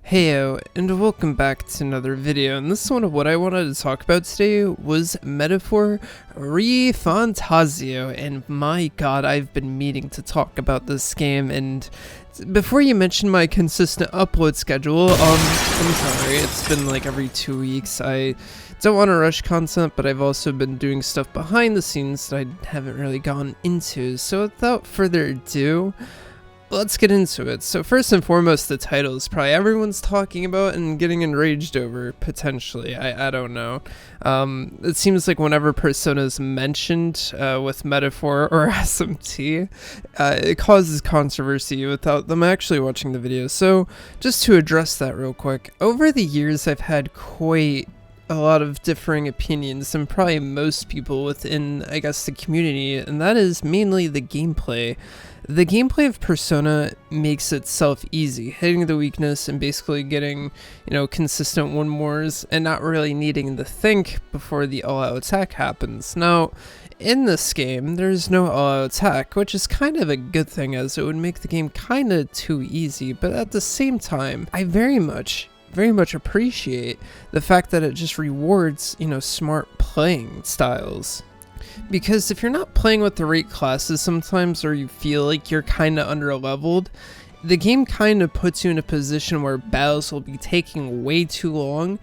Heyo, and welcome back to another video, and this one, what I wanted to talk about today was Metaphor Refantazio, and my god, I've been meaning to talk about this game. And before you mention my consistent upload schedule, I'm sorry, it's been like every 2 weeks. I don't want to rush content, but I've also been doing stuff behind the scenes that I haven't really gone into, so without further ado, let's get into it. So first and foremost, the title is probably everyone's talking about and getting enraged over, potentially. I don't know. It seems like whenever Persona is mentioned with Metaphor or SMT, it causes controversy without them actually watching the video. So just to address that real quick, over the years I've had quite a lot of differing opinions, and probably most people within, I guess, the community, and that is mainly the gameplay. The gameplay of Persona makes itself easy, hitting the weakness and basically getting, consistent one-mores and not really needing to think before the all-out attack happens. Now, in this game, there's no all-out attack, which is kind of a good thing, as it would make the game kind of too easy, but at the same time, I very much appreciate the fact that it just rewards, smart playing styles. Because if you're not playing with the right classes sometimes, or you feel like you're kind of under-leveled, the game kind of puts you in a position where battles will be taking way too long,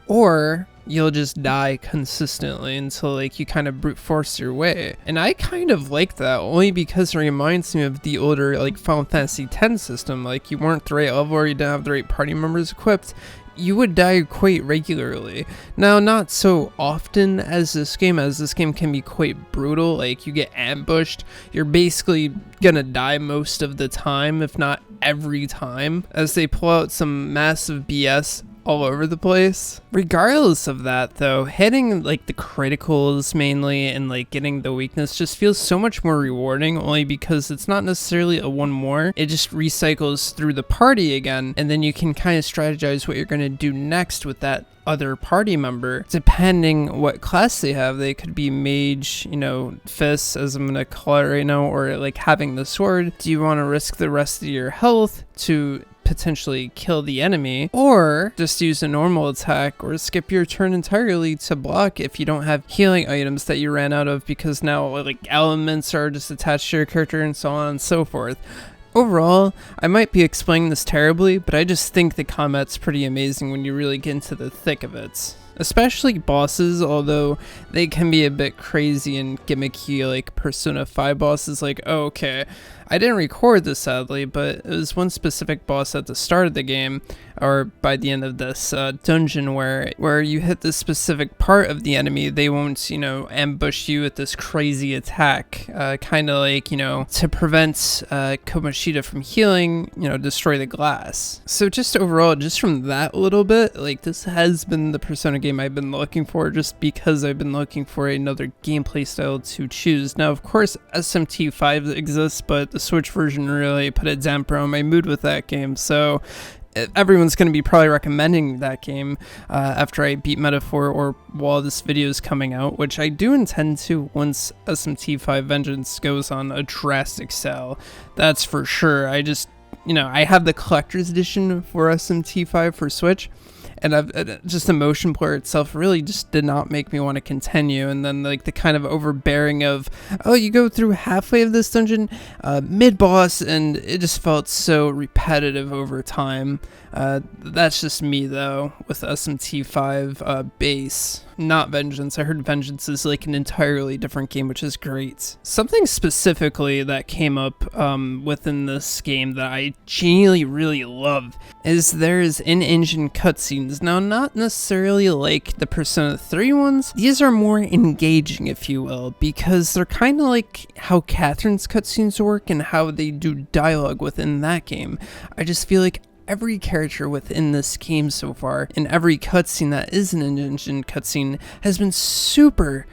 or you'll just die consistently until you kind of brute force your way. And I kind of like that, only because it reminds me of the older Final Fantasy X system. You weren't the right level, or you didn't have the right party members equipped, you would die quite regularly. Now, not so often as this game can be quite brutal. You get ambushed, you're basically gonna die most of the time, if not every time, as they pull out some massive BS all over the place. Regardless of that though, hitting the criticals mainly and getting the weakness just feels so much more rewarding, only because it's not necessarily a one more, it just recycles through the party again, and then you can kind of strategize what you're going to do next with that other party member, depending what class they have. They could be mage, fists, as I'm gonna call it right now, or having the sword. Do you want to risk the rest of your health to potentially kill the enemy, or just use a normal attack, or skip your turn entirely to block if you don't have healing items that you ran out of, because now elements are just attached to your character, and so on and so forth. Overall, I might be explaining this terribly, but I just think the combat's pretty amazing when you really get into the thick of it. Especially bosses, although they can be a bit crazy and gimmicky, like Persona 5 bosses. Oh, okay, I didn't record this sadly, but it was one specific boss at the start of the game, or by the end of this dungeon, where you hit this specific part of the enemy, they won't, ambush you with this crazy attack, kind of to prevent Kamoshida from healing, destroy the glass. So just overall, just from that little bit, this has been the Persona game I've been looking for, just because I've been looking for another gameplay style to choose. Now, of course, SMT5 exists, but the Switch version really put a damper on my mood with that game, so everyone's going to be probably recommending that game after I beat Metaphor, or while this video is coming out, which I do intend to once SMT5 Vengeance goes on a drastic sale. That's for sure. I just, I have the collector's edition for SMT5 for Switch, and just the motion blur itself really just did not make me want to continue. And then the kind of overbearing of, oh, you go through halfway of this dungeon mid-boss, and it just felt so repetitive over time. That's just me though, with SMT5 base, not Vengeance. I heard Vengeance is an entirely different game, which is great. Something specifically that came up within this game that I genuinely really love is there's in-engine cutscenes. Now, not necessarily like the Persona 3 ones. These are more engaging, if you will, because they're kind of like how Catherine's cutscenes work and how they do dialogue within that game. I just feel like every character within this game so far, and every cutscene that is an in-engine cutscene, has been super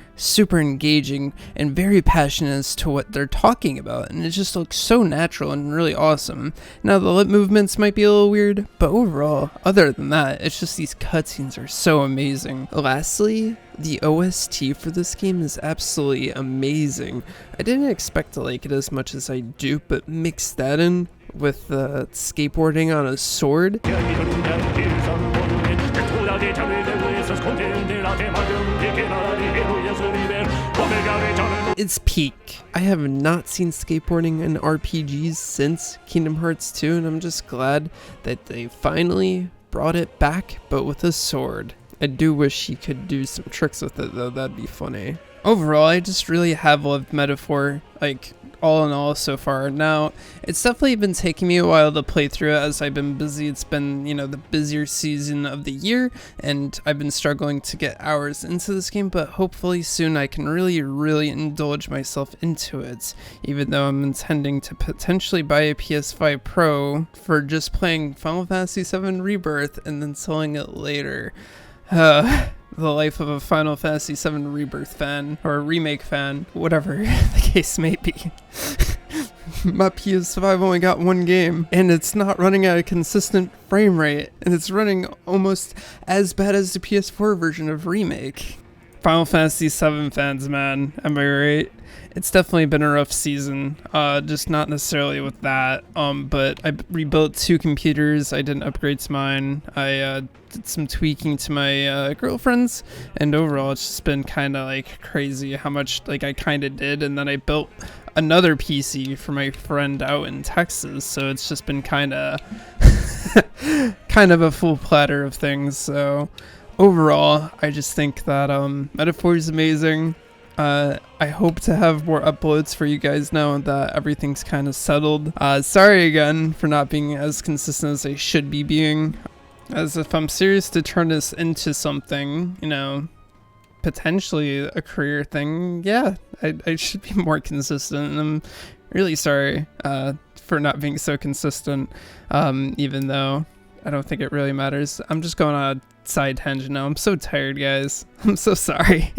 engaging and very passionate as to what they're talking about, and it just looks so natural and really awesome. Now, the lip movements might be a little weird, but overall, other than that, it's just these cutscenes are so amazing. Lastly, the OST for this game is absolutely amazing. I didn't expect to like it as much as I do, but mix that in with skateboarding on a sword. It's peak. I have not seen skateboarding in RPGs since Kingdom Hearts 2, and I'm just glad that they finally brought it back, but with a sword. I do wish he could do some tricks with it though, that'd be funny. Overall, I just really have loved Metaphor, like, all in all so far. Now, it's definitely been taking me a while to play through it as I've been busy. It's been, you know, the busier season of the year, and I've been struggling to get hours into this game, but hopefully soon I can really indulge myself into it, even though I'm intending to potentially buy a PS5 Pro for just playing Final Fantasy VII Rebirth and then selling it later. The life of a Final Fantasy VII Rebirth fan, or a remake fan, whatever the case may be. My PS5 only got one game, and it's not running at a consistent frame rate, and it's running almost as bad as the PS4 version of Remake. Final Fantasy VII fans, man, am I right? It's definitely been a rough season, just not necessarily with that, but I rebuilt 2 computers, I didn't upgrade to mine, I did some tweaking to my girlfriend's, and overall it's just been kind of like crazy how much like I kind of did, and then I built another PC for my friend out in Texas, so it's just been kind of a full platter of things. So overall, I just think that Metaphor is amazing. I hope to have more uploads for you guys now that everything's kind of settled. Sorry again for not being as consistent as I should be being. As if I'm serious to turn this into something, you know, potentially a career thing, yeah, I should be more consistent, and I'm really sorry for not being so consistent, even though I don't think it really matters. I'm just going on a side tangent now. I'm so tired, guys. I'm so sorry.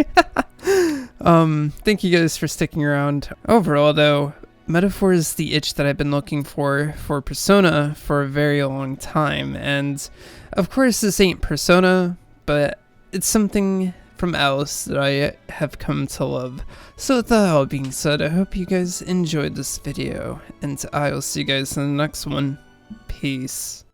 Thank you guys for sticking around. Overall, though, Metaphor is the itch that I've been looking for Persona for a very long time, and of course this ain't Persona, but it's something from Alice that I have come to love. So with that all being said, I hope you guys enjoyed this video, and I will see you guys in the next one. Peace.